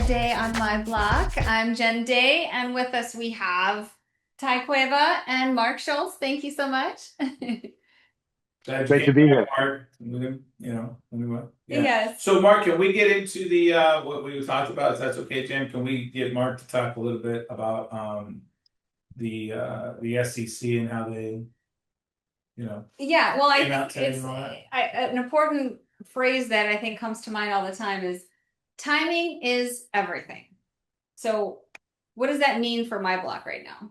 day on myBlock. I'm Jen Day, and with us we have Ty Cueva and Mark Schwartz. Thank you so much. Glad you Great to came be back, here. Mark. Anyway. Yeah. Yes. So Mark, can we get into the what we talked about? If that's okay, Jen, can we get Mark to talk a little bit about the SEC and how they, Yeah, well, I came out think today it's and all that? an important phrase that I think comes to mind all the time is timing is everything. So, what does that mean for myBlock right now?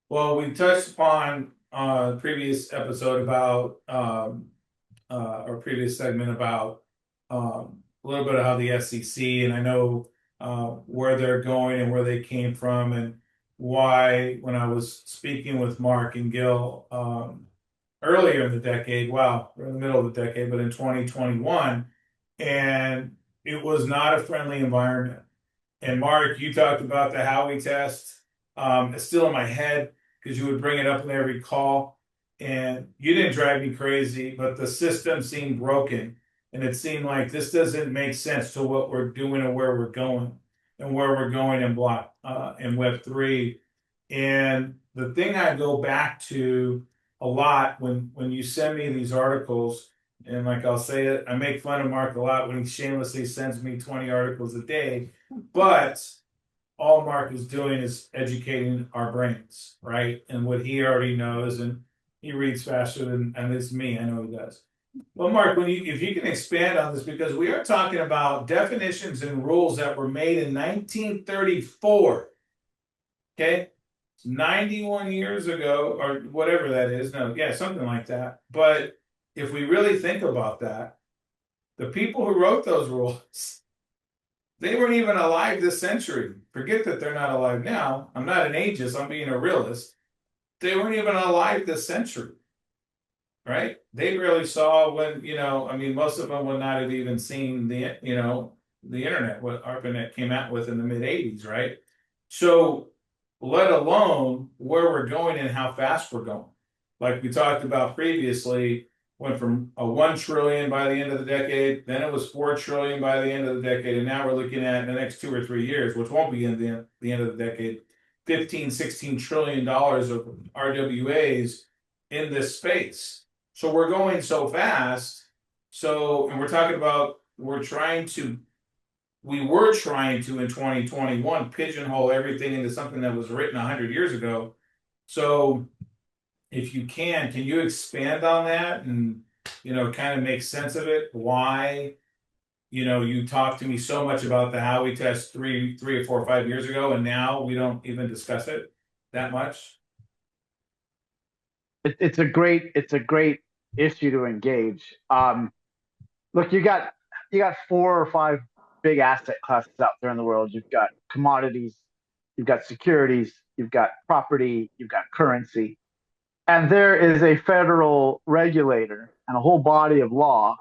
Well, we touched upon previous episode about or previous segment about a little bit of how the SEC, and I know where they're going and where they came from, and why when I was speaking with Mark and Gil earlier in the decade, wow, we're in the middle of the decade, but in 2021, and it was not a friendly environment. And Mark, you talked about the Howey test. It's still in my head because you would bring it up in every call. And you didn't drive me crazy, but the system seemed broken. And it seemed like this doesn't make sense to what we're doing and where we're going and where we're going in block in Web3. And the thing I go back to a lot when you send me these articles, and like I'll say it, I make fun of Mark a lot when he shamelessly sends me 20 articles a day, but all Mark is doing is educating our brains, right? And what he already knows, and he reads faster than and it's me, I know he does. Well, Mark, if you can expand on this, because we are talking about definitions and rules that were made in 1934. Okay. 91 years ago, or whatever that is. No, yeah, something like that. But if we really think about that, the people who wrote those rules, they weren't even alive this century. Forget that they're not alive now. I'm not an ageist, I'm being a realist. They weren't even alive this century, right? They really saw when, I mean, most of them would not have even seen the internet, what ARPANET came out with in the mid 80s, right? So let alone where we're going and how fast we're going. Like we talked about previously, went from a 1 trillion by the end of the decade, then it was 4 trillion by the end of the decade, and now we're looking at in the next 2 or 3 years, which won't be in the end of the decade, 15, 16 trillion dollars of RWAs in this space. So we're going so fast. So, and we're talking about, we were trying to in 2021 pigeonhole everything into something that was written 100 years ago. So if you can you expand on that and kind of make sense of it? Why you talked to me so much about the Howey test three or 4 or 5 years ago, and now we don't even discuss it that much. It's a great issue to engage. Look, you got 4 or 5 big asset classes out there in the world. You've got commodities, you've got securities, you've got property, you've got currency, and there is a federal regulator and a whole body of law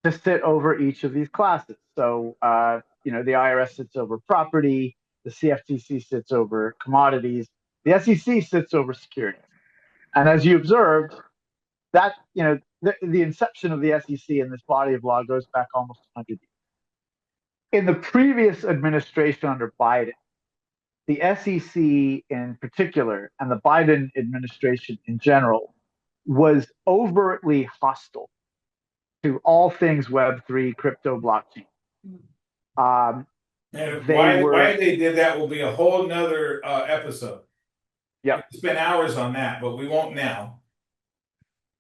to sit over each of these classes. So, the IRS sits over property, the CFTC sits over commodities, the SEC sits over securities. And as you observed, that the inception of the SEC and this body of law goes back almost 100 years. In the previous administration under Biden, the SEC in particular and the Biden administration in general was overtly hostile to all things Web3, crypto, blockchain. And They why were, they did that will be a whole nother episode. yeah, Spend hours on that, but we won't now.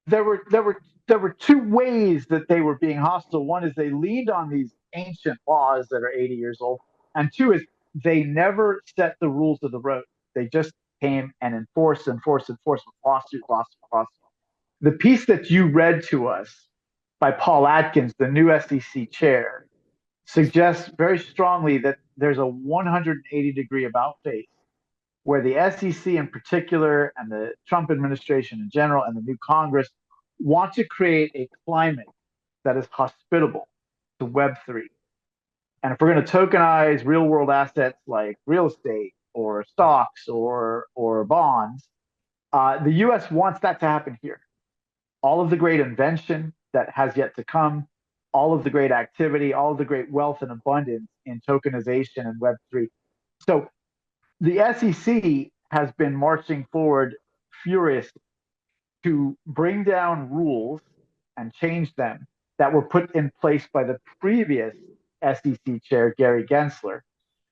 there were 2 ways that they were being hostile. One is they leaned on these ancient laws that are 80 years old, and 2 is they never set the rules of the road. They just came and enforced with lawsuit. The piece that you read to us by Paul Atkins, the new SEC chair, suggests very strongly that there's a 180-degree about face where the SEC in particular and the Trump administration in general and the new Congress want to create a climate that is hospitable to Web3. And if we're going to tokenize real world assets like real estate or stocks or bonds, the US wants that to happen here. All of the great invention that has yet to come, all of the great activity, all of the great wealth and abundance in tokenization and Web3. So the SEC has been marching forward furious to bring down rules and change them that were put in place by the previous SEC chair, Gary Gensler,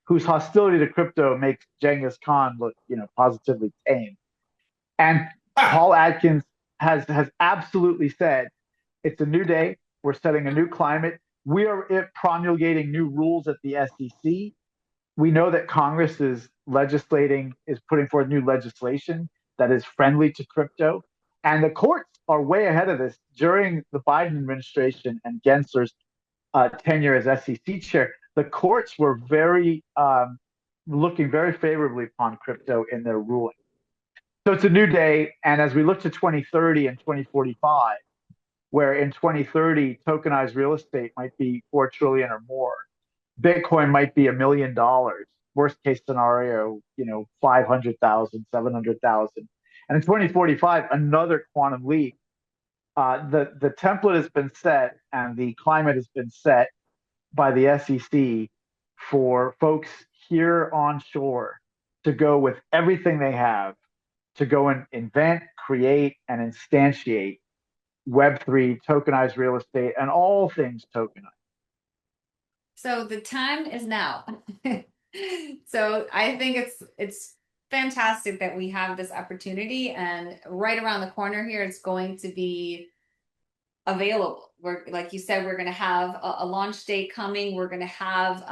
whose hostility to crypto makes Genghis Khan look, positively tame. And Paul Atkins has absolutely said it's a new day. We're setting a new climate. We are promulgating new rules at the SEC. We know that Congress is putting forth new legislation that is friendly to crypto. And the courts are way ahead of this. During the Biden administration and Gensler's tenure as SEC chair, the courts were looking very favorably upon crypto in their ruling. So it's a new day. And as we look to 2030 and 2045, where in 2030, tokenized real estate might be 4 trillion or more, Bitcoin might be $1 million. Worst case scenario, 500,000, 700,000. And in 2045, another quantum leap. The template has been set and the climate has been set by the SEC for folks here on shore to go with everything they have to go and invent, create, and instantiate Web3, tokenized real estate, and all things tokenized. So the time is now. So I think it's fantastic that we have this opportunity, and right around the corner here, it's going to be available. Like you said, we're going to have a launch date coming. We're going to have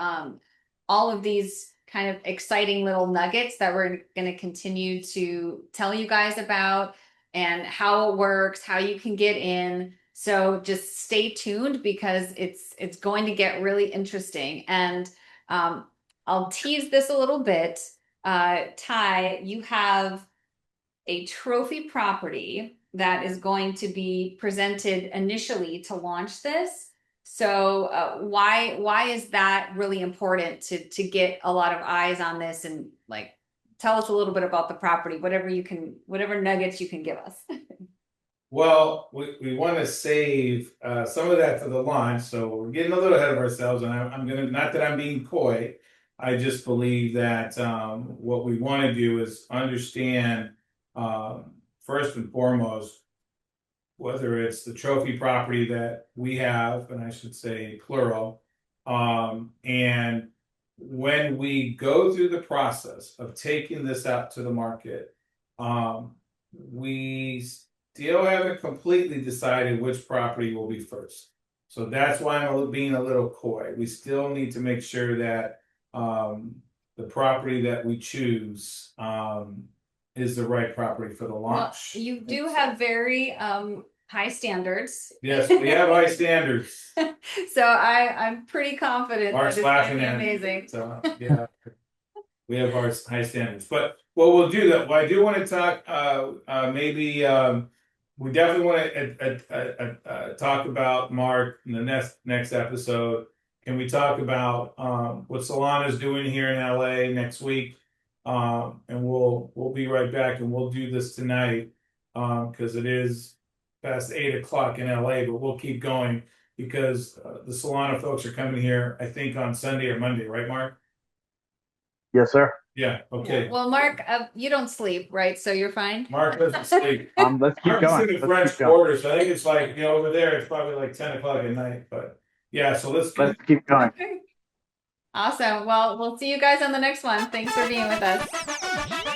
all of these kind of exciting little nuggets that we're going to continue to tell you guys about, and how it works, how you can get in. So just stay tuned, because it's going to get really interesting. And I'll tease this a little bit. Ty, you have a trophy property that is going to be presented initially to launch this. So why is that really important to get a lot of eyes on this? And like, tell us a little bit about the property, whatever nuggets you can give us. Well, we want to save some of that for the launch, so we're getting a little ahead of ourselves. And I'm gonna, not that I'm being coy, I just believe that what we want to do is understand first and foremost, whether it's the trophy property that we have, and I should say plural, and when we go through the process of taking this out to the market, we still haven't completely decided which property will be first. So that's why I'm being a little coy. We still need to make sure that the property that we choose is the right property for the launch. Well, you do have very high standards. Yes, we have high standards. So I'm pretty confident Mark's that it's laughing going to at be me. amazing. So yeah, we have our high standards. But what we'll do, that I do want to talk maybe we definitely want to talk about Mark in the next episode. Can we talk about what Solana's doing here in LA next week? And we'll be right back, and we'll do this tonight because it is past 8 o'clock in LA, but we'll keep going because the Solana folks are coming here, I think, on Sunday or Monday, right, Mark? Yes, sir. Yeah, okay. Well, Mark, you don't sleep, right? So you're fine. Mark doesn't sleep. Let's keep Mark's going. in the French Quarter, so I think it's like, over there, it's probably like 10 o'clock at night. But yeah, so let's keep going. Awesome. Well, we'll see you guys on the next one. Thanks for being with us.